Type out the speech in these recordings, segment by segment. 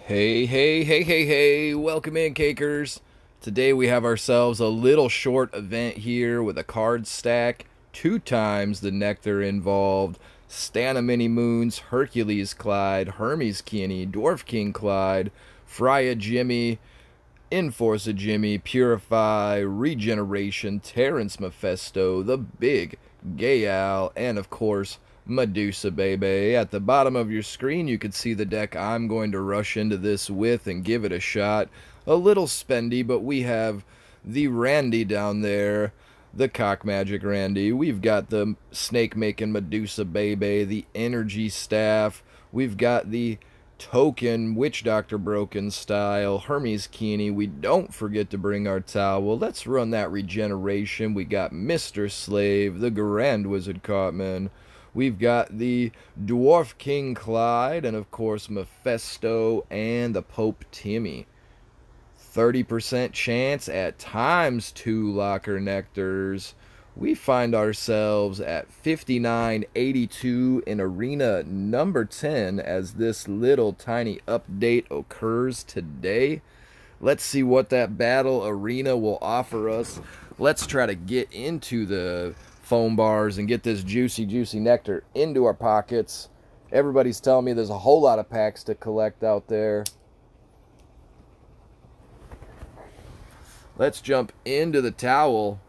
Hey, welcome in, cakers. Today we have ourselves a little short event here with a card stack, 2 times the nectar involved, Stana Mini Moons, Hercules Clyde, Hermes Kinney, Dwarf King Clyde, Freya Jimmy, Enforcer Jimmy, Purify, Regeneration, Terrence Mephisto, the Big Gayal, and of course, Medusa Baby. At the bottom of your screen, you can see the deck I'm going to rush into this with and give it a shot. A little spendy, but we have the Randy down there, the Cock Magic Randy. We've got the Snake Making Medusa Baby, the Energy Staff. We've got the Token Witch Doctor Broken style, Hermes Keeney. We don't forget to bring our towel. Let's run that regeneration. We got Mr. Slave, the Grand Wizard Cartman. We've got the Dwarf King Clyde, and of course Mephisto and the Pope Timmy. 30% chance at times 2 locker nectars. We find ourselves at 59.82 in arena number 10 as this little tiny update occurs today. Let's see what that battle arena will offer us. Let's try to get into the foam bars and get this juicy nectar into our pockets. Everybody's telling me there's a whole lot of packs to collect out there. Let's jump into the towel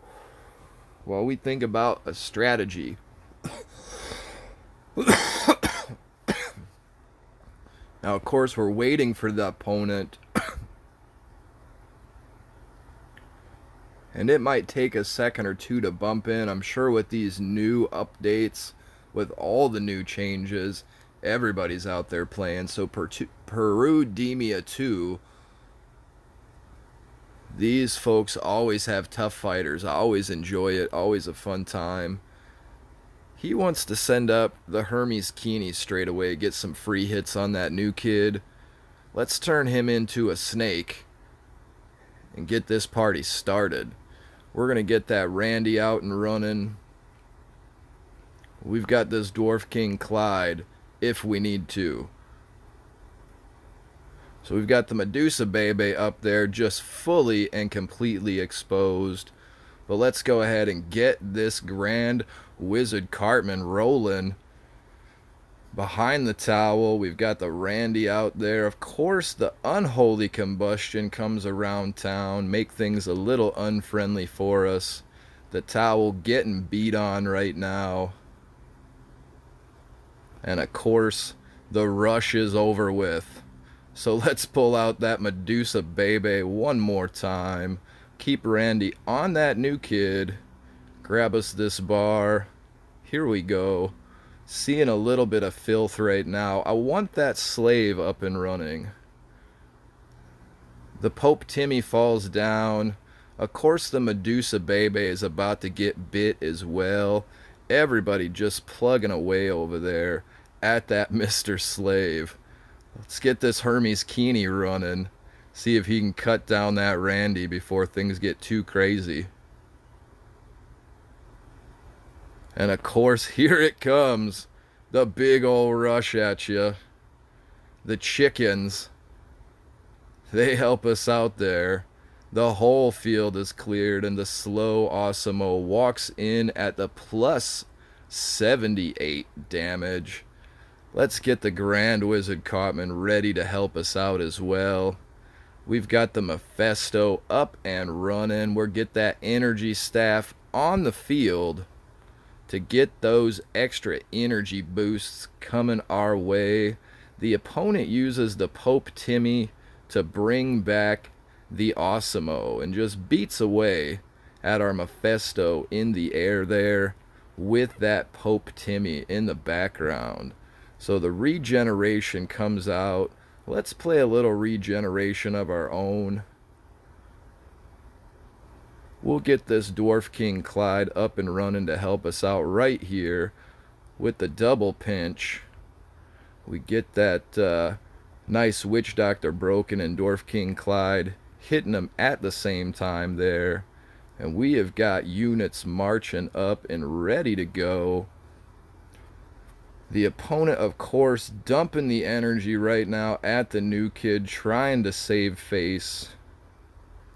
while we think about a strategy. Now, of course, we're waiting for the opponent. And it might take a second or two to bump in. I'm sure with these new updates, with all the new changes, everybody's out there playing. So Peru Demia 2, these folks always have tough fighters. I always enjoy it. Always a fun time. He wants to send up the Hermes Keeney straight away. Get some free hits on that new kid. Let's turn him into a snake and get this party started. We're going to get that Randy out and running. We've got this Dwarf King Clyde if we need to. So we've got the Medusa Baby up there just fully and completely exposed. But let's go ahead and get this Grand Wizard Cartman rolling. Behind the towel, we've got the Randy out there. Of course, the Unholy Combustion comes around town, make things a little unfriendly for us. The towel getting beat on right now. And of course, the rush is over with. So let's pull out that Medusa Baby one more time. Keep Randy on that new kid. Grab us this bar. Here we go. Seeing a little bit of filth right now. I want that slave up and running. The Pope Timmy falls down. Of course the Medusa Baby is about to get bit as well. Everybody just plugging away over there at that Mr. Slave. Let's get this Hermes Keeney running. See if he can cut down that Randy before things get too crazy. And of course, here it comes. The big old rush at you. The chickens. They help us out there. The whole field is cleared and the slow Awesemo walks in at the plus 78 damage. Let's get the Grand Wizard Cartman ready to help us out as well. We've got the Mephisto up and running. We'll get that energy staff on the field to get those extra energy boosts coming our way. The opponent uses the Pope Timmy to bring back the Awesemo and just beats away at our Mephisto in the air there with that Pope Timmy in the background. So the regeneration comes out. Let's play a little regeneration of our own. We'll get this Dwarf King Clyde up and running to help us out right here with the double pinch. We get that nice Witch Doctor Broken and Dwarf King Clyde hitting them at the same time there. And we have got units marching up and ready to go. The opponent, of course, dumping the energy right now at the new kid, trying to save face.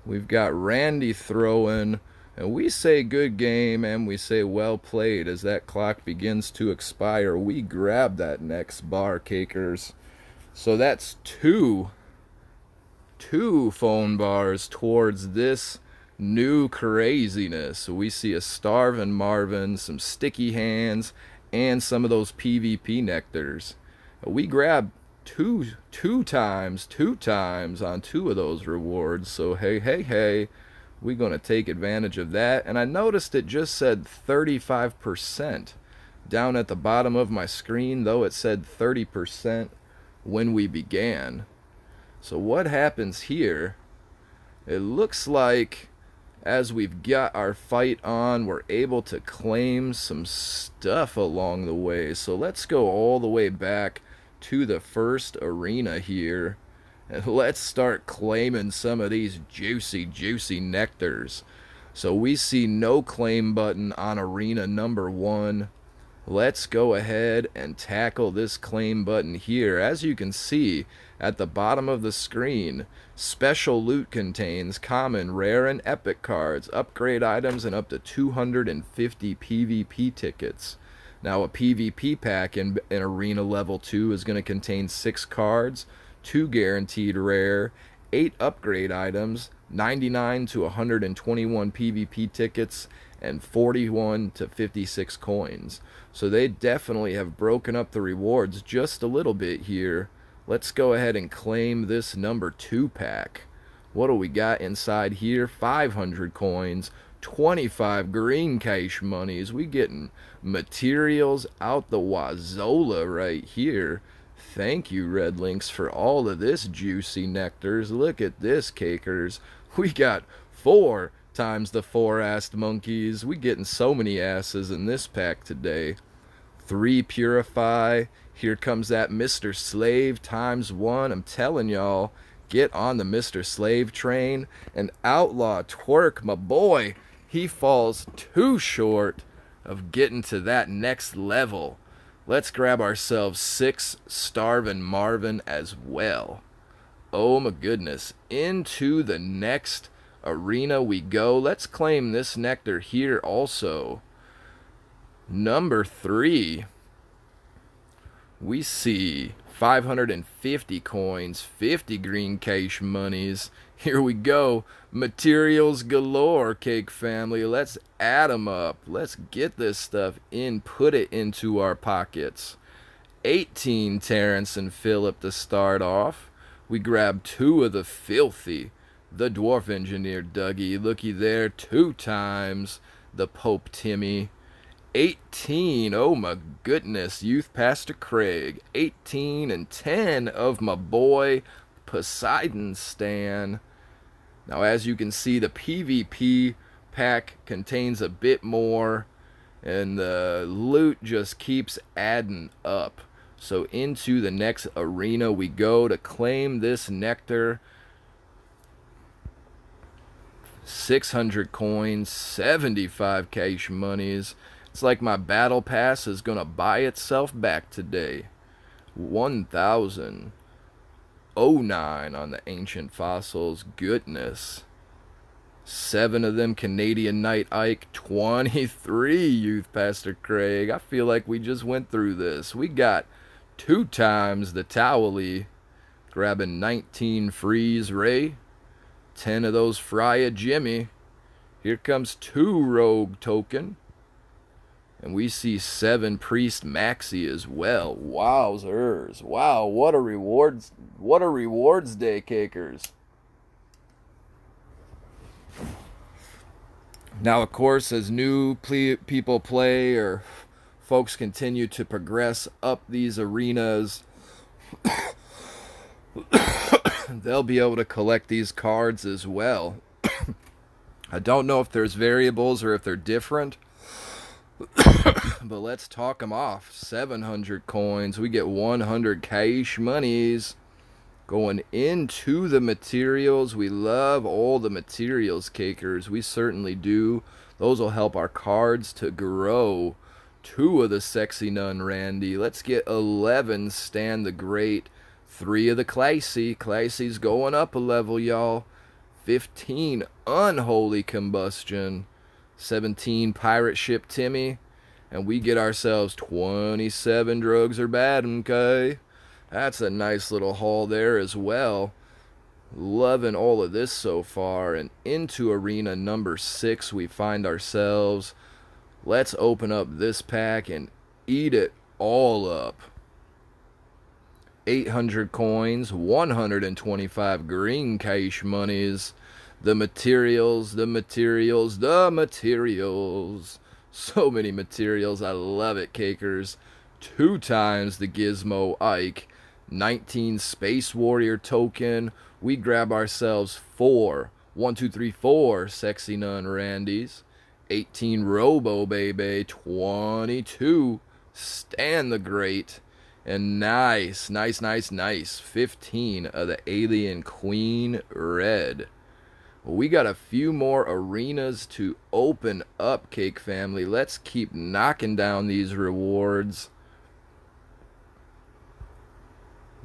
We've got Randy throwing, and we say good game and we say well played as that clock begins to expire. We grab that next bar, Cakers. So that's two phone bars towards this new craziness. So we see a starving Marvin, some sticky hands, and some of those PvP nectars. We grab two times on two of those rewards. So hey, we're gonna take advantage of that. And I noticed it just said 35% down at the bottom of my screen, though it said 30% when we began. So what happens here? It looks like as we've got our fight on, we're able to claim some stuff along the way. So let's go all the way back to the first arena here. And let's start claiming some of these juicy nectars. So we see no claim button on arena number 1. Let's go ahead and tackle this claim button here. As you can see at the bottom of the screen, special loot contains common, rare, and epic cards, upgrade items, and up to 250 PvP tickets. Now a PvP pack in Arena Level 2 is going to contain 6 cards, 2 guaranteed rare, 8 upgrade items, 99 to 121 PvP tickets, and 41 to 56 coins. So they definitely have broken up the rewards just a little bit here. Let's go ahead and claim this number 2 pack. What do we got inside here? 500 coins, 25 green cash monies. We getting materials out the wazola right here. Thank you, Red Links, for all of this juicy nectars. Look at this, Cakers. We got 4 times the 4-assed monkeys. We getting so many asses in this pack today. 3 purify. Here comes that Mr. Slave times 1. I'm telling y'all, get on the Mr. Slave train. And Outlaw Twerk, my boy, he falls too short of getting to that next level. Let's grab ourselves 6 starving Marvin as well. Oh my goodness. Into the next arena we go. Let's claim this nectar here also. Number 3. We see 550 coins, 50 green cash monies. Here we go. Materials galore, Cake family. Let's add them up. Let's get this stuff in, put it into our pockets. 18 Terrence and Phillip to start off. We grab 2 of the filthy. The Dwarf Engineer Dougie. Looky there, 2 times. The Pope Timmy. 18, oh my goodness, Youth Pastor Craig. 18 and 10 of my boy Poseidon Stan. Now as you can see, the PvP pack contains a bit more, and the loot just keeps adding up. So into the next arena we go to claim this nectar. 600 coins, 75 cash monies. It's like my battle pass is gonna buy itself back today. 1,009 on the ancient fossils. Goodness. 7 of them Canadian Night Ike. 23 Youth Pastor Craig. I feel like we just went through this. We got 2 times the Towelly. Grabbing 19 Freeze Ray. 10 of those Frya Jimmy. Here comes 2 Rogue Token. And we see 7 Priest Maxi as well. Wowzers. Wow, what a rewards day, Cakers. Now, of course, as new people play or folks continue to progress up these arenas, they'll be able to collect these cards as well. I don't know if there's variables or if they're different. But let's talk them off. 700 coins. We get 100 cash monies. Going into the materials. We love all the materials, Cakers. We certainly do. Those will help our cards to grow 2 of the Sexy Nun Randy. Let's get 11 Stan the Great. 3 of the Classy. Classy's going up a level, y'all. 15 Unholy Combustion. 17 Pirate Ship Timmy. And we get ourselves 27 Drugs Are Bad, okay? That's a nice little haul there as well. Loving all of this so far. And into arena number 6 we find ourselves. Let's open up this pack and eat it all up. 800 coins, 125 green cash monies. The materials, the materials, the materials. So many materials. I love it, cakers. 2 times the Gizmo Ike. 19 Space Warrior token. We grab ourselves 4. 1, 2, 3, 4 Sexy Nun Randys. 18 Robo Baby. 22 Stan the Great. And nice, 15 of the Alien Queen Red. We got a few more arenas to open up, Cake Family. Let's keep knocking down these rewards.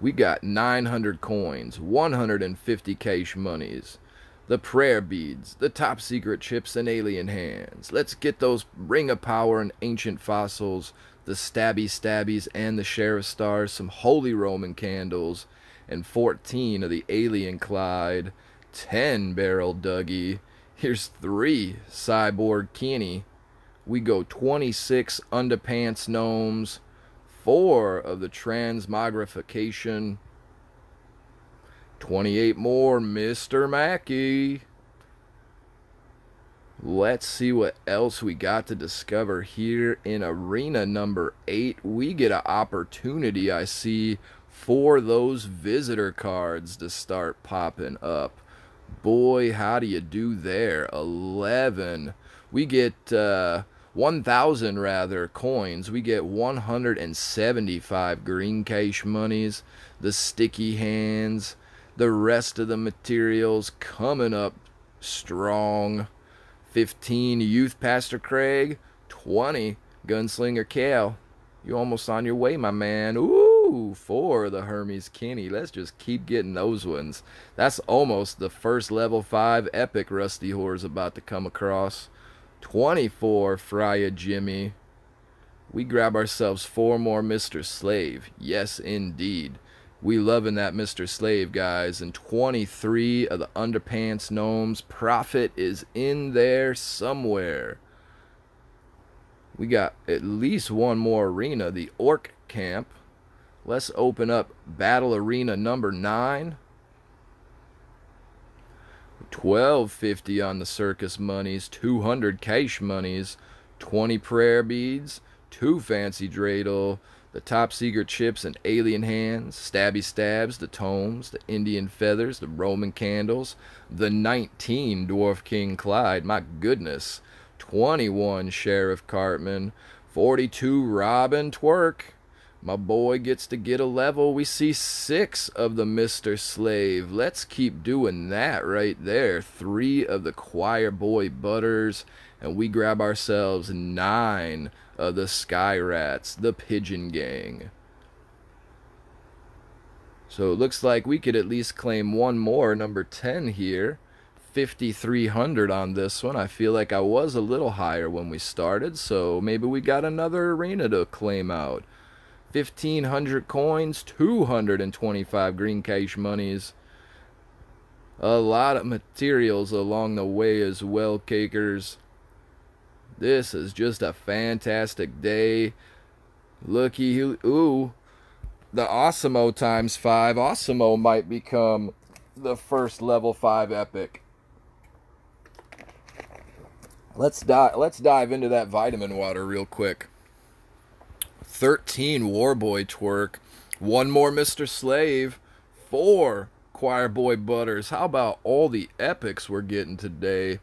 We got 900 coins, 150 cash monies, the prayer beads, the top secret chips, and alien hands. Let's get those Ring of Power and ancient fossils, the stabby stabbies, and the sheriff stars, some holy Roman candles, and 14 of the alien Clyde, 10 barrel Dougie. Here's 3 cyborg Kenny. We go 26 underpants gnomes, 4 of the transmogrification, 28 more Mr. Mackey. Let's see what else we got to discover here in arena number 8. We get an opportunity, I see, for those visitor cards to start popping up. Boy, how do you do there? 11. We get 1,000 rather coins. We get 175 green cash monies, the sticky hands, the rest of the materials coming up strong. 15 Youth Pastor Craig, 20 Gunslinger Cal. You almost on your way, my man. Ooh, 4 of the Hermes Kenny. Let's just keep getting those ones. That's almost the first level 5 epic Rusty Whore's about to come across. 24 Freya Jimmy. We grab ourselves 4 more Mr. Slave. Yes, indeed. We loving that Mr. Slave, guys. And 23 of the Underpants Gnomes. Profit is in there somewhere. We got at least 1 more arena, the Orc Camp. Let's open up Battle Arena number 9. 1250 on the circus monies, 200 cash monies, 20 prayer beads, 2 fancy dreidel, the top secret chips and alien hands, stabby stabs, the tomes, the Indian feathers, the Roman candles, the 19 Dwarf King Clyde, my goodness, 21 Sheriff Cartman, 42 Robin Twerk. My boy gets to get a level. We see 6 of the Mr. Slave. Let's keep doing that right there. 3 of the Choir Boy Butters. And we grab ourselves 9 of the Sky Rats, the Pigeon Gang. So it looks like we could at least claim 1 more, number 10 here. 5,300 on this one. I feel like I was a little higher when we started, so maybe we got another arena to claim out. 1,500 coins, 225 green cash monies. A lot of materials along the way as well, cakers. This is just a fantastic day. Looky, ooh, the Osimo times 5. Osimo might become the first level 5 epic. Let's dive into that vitamin water real quick. 13 Warboy Twerk, 1 more Mr. Slave, 4 Choir Boy Butters. How about all the epics we're getting today?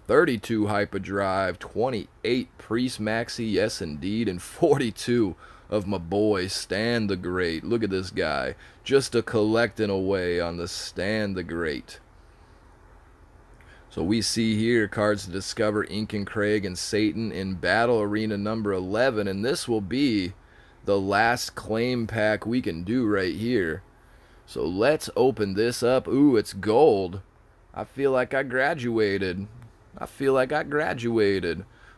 32 Hyperdrive, 28 Priest Maxi, yes indeed, and 42 of my boy Stan the Great. Look at this guy, just a collecting away on the Stan the Great. So we see here cards to discover Ink and Craig and Satan in Battle Arena number 11. And this will be the last claim pack we can do right here. So let's open this up. Ooh, it's gold. I feel like I graduated.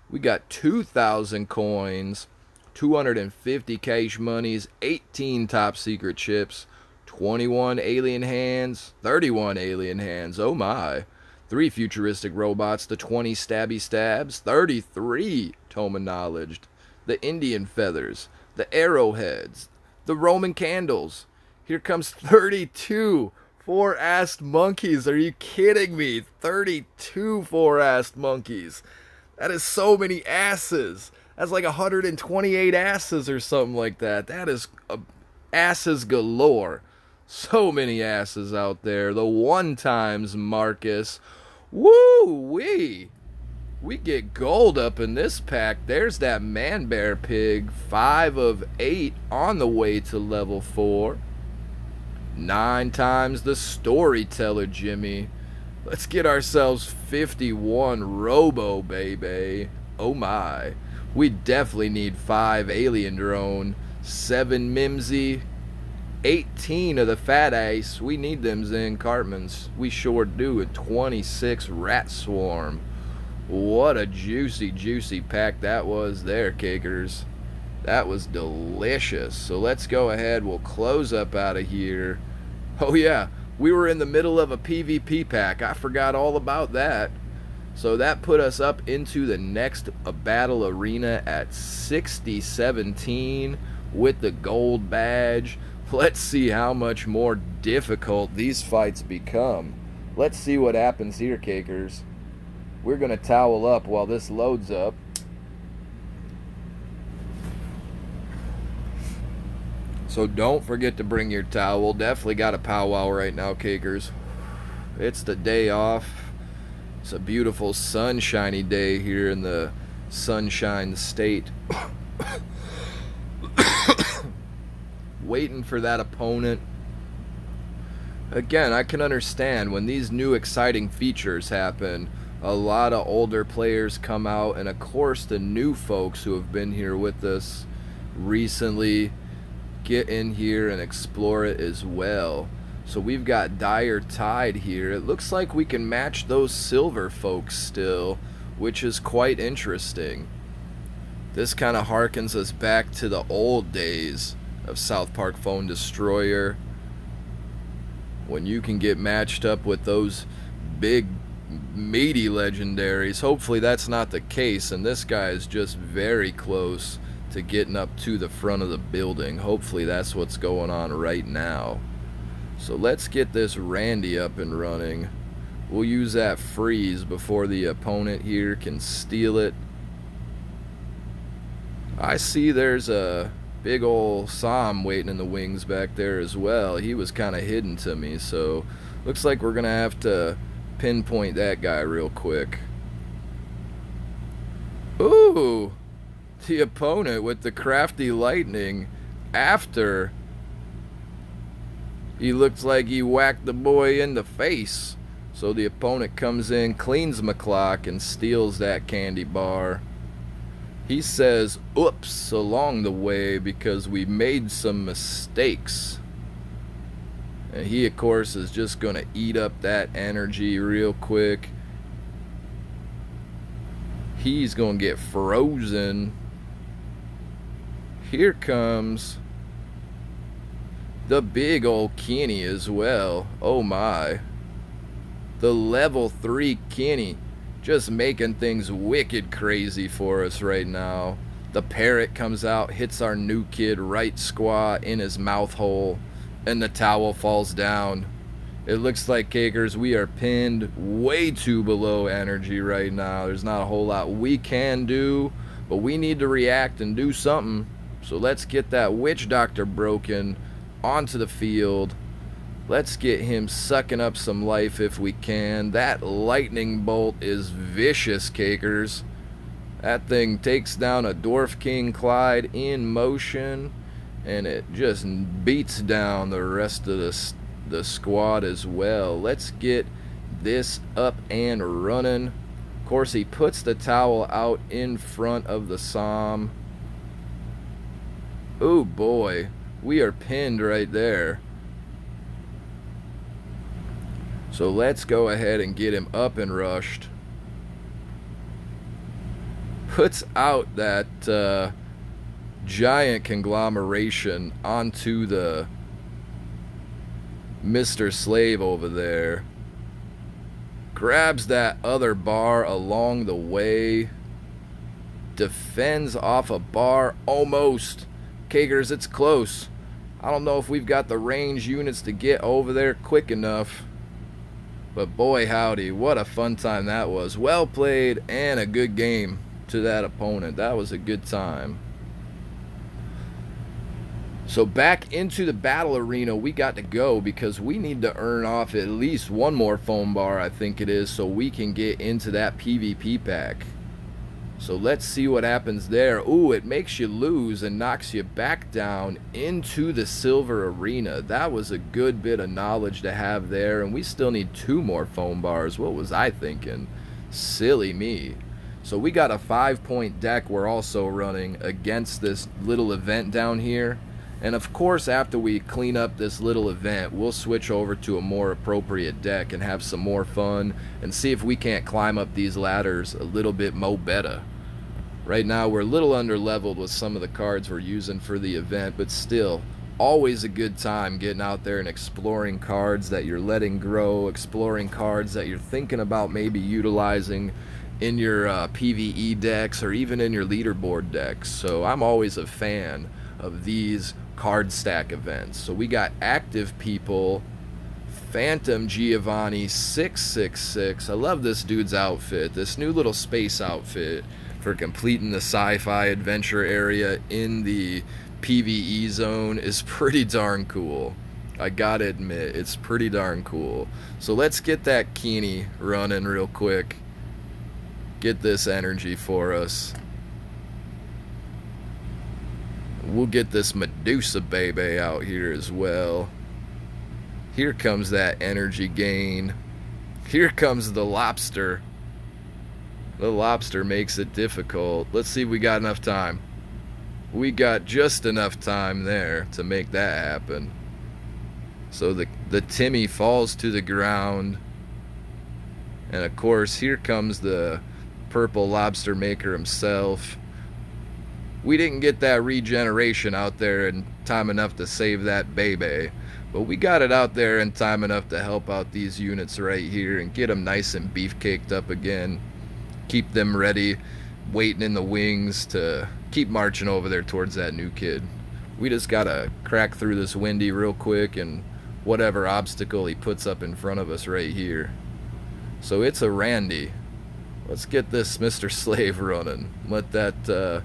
We got 2,000 coins, 250 cash monies, 18 top secret chips, 21 alien hands, 31 alien hands. Oh my. 3 futuristic robots, the 20 stabby stabs, 33 tome of knowledge, the Indian feathers, the arrowheads, the Roman candles. Here comes 32 four-assed monkeys. Are you kidding me? 32 four-assed monkeys. That is so many asses. That's like 128 asses or something like that. That is asses galore. So many asses out there. The one times Marcus. Woo-wee. We get gold up in this pack. There's that man bear pig. 5 of 8 on the way to level 4. 9 times the storyteller Jimmy. Let's get ourselves 51 Robo, baby. Oh my. We definitely need 5 alien drone, 7 Mimsy, 18 of the fat ace. We need them Zen Cartmans. We sure do. And 26 rat swarm. What a juicy, juicy pack that was there, cakers. That was delicious. So let's go ahead. We'll close up out of here. Oh yeah, we were in the middle of a PvP pack. I forgot all about that. So that put us up into the next battle arena at 60-17 with the gold badge. Let's see how much more difficult these fights become. Let's see what happens here, cakers. We're going to towel up while this loads up. So don't forget to bring your towel. Definitely got a powwow right now, cakers. It's the day off. It's a beautiful sunshiny day here in the Sunshine State. Waiting for that opponent. Again, I can understand when these new exciting features happen, a lot of older players come out, and of course the new folks who have been here with us recently get in here and explore it as well. So we've got Dire Tide here. It looks like we can match those silver folks still, which is quite interesting. This kind of harkens us back to the old days of South Park Phone Destroyer, when you can get matched up with those big meaty legendaries. Hopefully that's not the case, and this guy is just very close to getting up to the front of the building. Hopefully that's what's going on right now. So let's get this Randy up and running. We'll use that freeze before the opponent here can steal it. I see there's a big ol' Sam waiting in the wings back there as well. He was kind of hidden to me, so looks like we're gonna have to pinpoint that guy real quick. Ooh, the opponent with the crafty lightning after he looks like he whacked the boy in the face. So the opponent comes in, cleans my clock, and steals that candy bar. He says, oops, along the way because we made some mistakes. And he, of course, is just going to eat up that energy real quick. He's going to get frozen. Here comes the big old Kenny as well. Oh my. The level 3 Kenny. Just making things wicked crazy for us right now. The parrot comes out, hits our new kid right squat in his mouth hole, and the towel falls down. It looks like, cakers, we are pinned way too below energy right now. There's not a whole lot we can do, but we need to react and do something. So let's get that witch doctor broken onto the field. Let's get him sucking up some life if we can. That lightning bolt is vicious, cakers. That thing takes down a Dwarf King Clyde in motion, and it just beats down the rest of the squad as well. Let's get this up and running. Of course, he puts the towel out in front of the Psalm. Oh boy, we are pinned right there. So let's go ahead and get him up and rushed. Puts out that giant conglomeration onto the Mr. Slave over there. Grabs that other bar along the way. Defends off a bar. Almost. Cakers, it's close. I don't know if we've got the range units to get over there quick enough. But boy howdy, what a fun time that was. Well played and a good game to that opponent. That was a good time. So back into the battle arena we got to go, because we need to earn off at least one more foam bar, I think it is, so we can get into that PvP pack. So let's see what happens there. Ooh, it makes you lose and knocks you back down into the silver arena. That was a good bit of knowledge to have there, and we still need 2 more foam bars. What was I thinking? Silly me. So we got a 5-point deck we're also running against this little event down here. And of course, after we clean up this little event, we'll switch over to a more appropriate deck and have some more fun and see if we can't climb up these ladders a little bit mo better. Right now, we're a little under-leveled with some of the cards we're using for the event, but still, always a good time getting out there and exploring cards that you're letting grow, exploring cards that you're thinking about maybe utilizing in your PvE decks or even in your leaderboard decks. So I'm always a fan of these card stack events. So we got active people, Phantom Giovanni 666. I love this dude's outfit, this new little space outfit for completing the sci-fi adventure area in the PvE zone is pretty darn cool. I gotta admit, it's pretty darn cool. So let's get that Keeney running real quick. Get this energy for us. We'll get this Medusa baby out here as well. Here comes that energy gain. Here comes the lobster. The lobster makes it difficult. Let's see if we got enough time. We got just enough time there to make that happen. So the Timmy falls to the ground. And of course, here comes the purple lobster maker himself. We didn't get that regeneration out there in time enough to save that baby, but we got it out there in time enough to help out these units right here and get them nice and beefcaked up again. Keep them ready, waiting in the wings to keep marching over there towards that new kid. We just gotta crack through this Windy real quick and whatever obstacle he puts up in front of us right here. So it's a Randy. Let's get this Mr. Slave running. Let that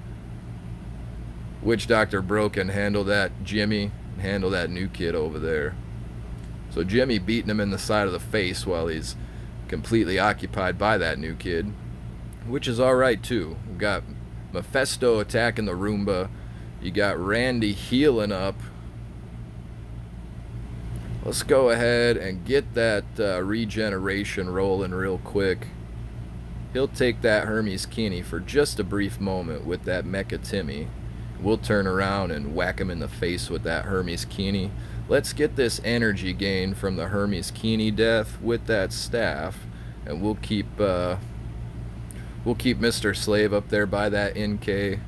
Witch Doctor Broken handle that Jimmy and handle that new kid over there. So Jimmy beating him in the side of the face while he's completely occupied by that new kid, which is alright too. We've got Mephisto attacking the Roomba. You got Randy healing up. Let's go ahead and get that regeneration rolling real quick. He'll take that Hermes Kinney for just a brief moment with that Mecha Timmy. We'll turn around and whack him in the face with that Hermes Kinney. Let's get this energy gain from the Hermes Kinney death with that staff, and we'll keep Mr. Slave up there by that NK.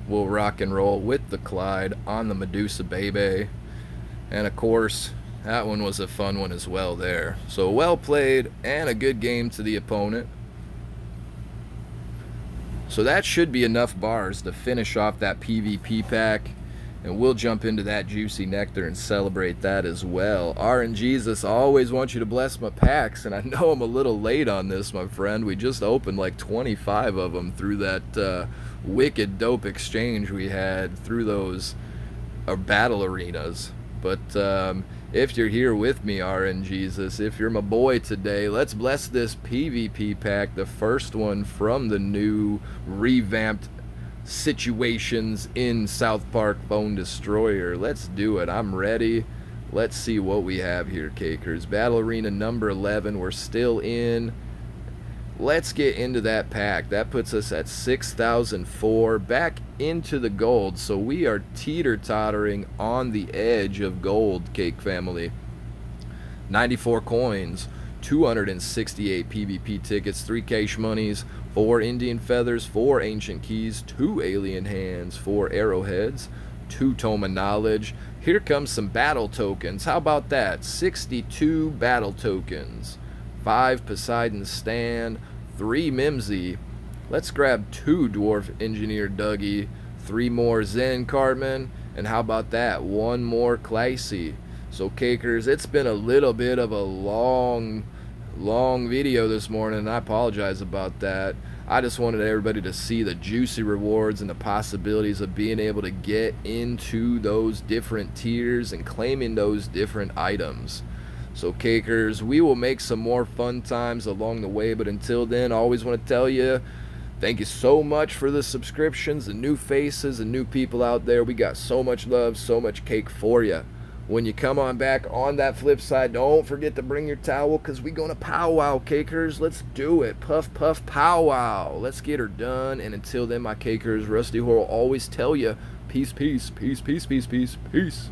We'll rock and roll with the Clyde on the Medusa baby, and of course that one was a fun one as well there. So well played and a good game to the opponent. So that should be enough bars to finish off that PvP pack, and we'll jump into that juicy nectar and celebrate that as well. RNGesus, I always want you to bless my packs, and I know I'm a little late on this, my friend. We just opened like 25 of them through that wicked dope exchange we had through those battle arenas. But if you're here with me, RNGesus, if you're my boy today, let's bless this PvP pack, the first one from the new revamped situations in South Park Bone Destroyer. Let's do it. I'm ready. Let's see what we have here, Cakers. Battle Arena number 11. We're still in. Let's get into that pack. That puts us at 6,004, back into the gold. So we are teeter-tottering on the edge of gold, Cake family. 94 coins, 268 PvP tickets, 3 cash monies, 4 Indian feathers, 4 ancient keys, 2 alien hands, 4 arrowheads, 2 tome of knowledge. Here comes some battle tokens. How about that? 62 battle tokens, 5 Poseidon stand, 3 Mimsy. Let's grab 2 dwarf engineer Dougie, 3 more Zen Cartman, and how about that? 1 more Classy. So Cakers, it's been a little bit of a long video this morning, and I apologize about that. I just wanted everybody to see the juicy rewards and the possibilities of being able to get into those different tiers and claiming those different items. So Cakers, we will make some more fun times along the way, but until then, I always want to tell you, thank you so much for the subscriptions, the new faces and new people out there. We got so much love, so much cake for you. When you come on back on that flip side, don't forget to bring your towel, because we gonna powwow, Cakers. Let's do it. Puff, puff, powwow. Let's get her done. And until then, my Cakers, Rusty Horror will always tell you, peace, peace, peace, peace, peace, peace, peace.